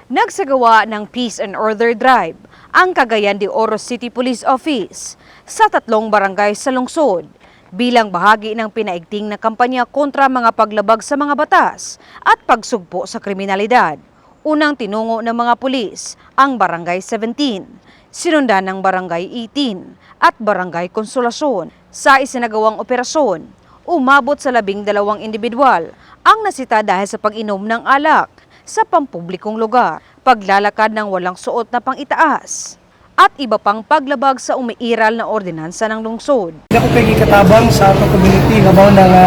Nagsagawa ng Peace and Order Drive ang Cagayan de Oro City Police Office sa 3 barangay sa lungsod bilang bahagi ng pinaigting na kampanya kontra mga paglabag sa mga batas at pagsugpo sa kriminalidad. Unang tinungo ng mga pulis ang Barangay 17, sinundan ng Barangay 18 at Barangay Konsolasyon. Sa isinagawang operasyon, umabot sa 12 individual ang nasita dahil sa pag-inom ng alak sa pampublikong lugar, paglalakad ng walang suot na pang-itaas, at iba pang paglabag sa umiiral na ordinansa ng lungsod. Ako kay katabang sa ato community nga baw na nga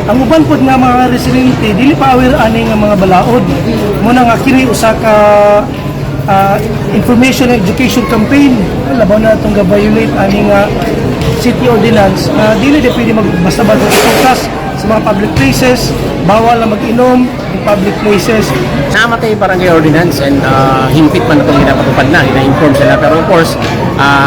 ang uban pod nga mga residente dili pa aware ani nga mga balaod mo na nga kini usa ka information and education campaign labaw na itong ga-violate ani nga city ordinance na dili di pwede magbasta-basta focus sa mga public places, bawal na mag-inom in public places. Sama tayo barangay ordinance and hingpit man itong ginapatupad na, ina-inform sila. Pero of course,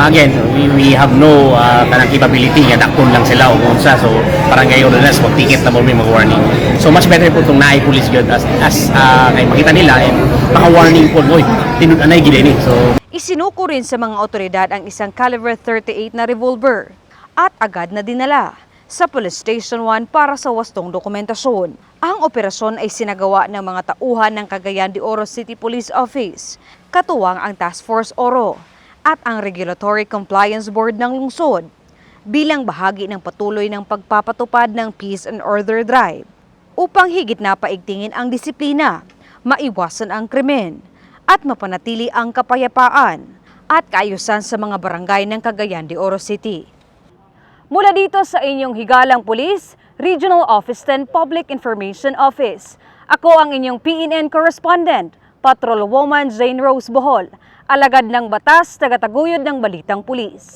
again, we have no kanang capability, dakon lang sila o kung sa. So, barangay ordinance, mag-ticket na mo may mag-warning. So, much better po itong naay-police yun as kay makita nila and maka-warning po mo, tinud-anay gilin. So, isinuko rin sa mga otoridad ang isang caliber 38 na revolver at agad na dinala sa Police Station 1 para sa wastong dokumentasyon. Ang operasyon ay sinagawa ng mga tauhan ng Cagayan de Oro City Police Office, katuwang ang Task Force Oro at ang Regulatory Compliance Board ng lungsod bilang bahagi ng patuloy ng pagpapatupad ng Peace and Order Drive upang higit na paigtingin ang disiplina, maiwasan ang krimen at mapanatili ang kapayapaan at kaayusan sa mga barangay ng Cagayan de Oro City. Mula dito sa inyong higalang pulis, Regional Office 10 Public Information Office. Ako ang inyong PNN correspondent, Patrolwoman Jane Rose Bohol, alagad ng batas, tagataguyod ng balitang pulis.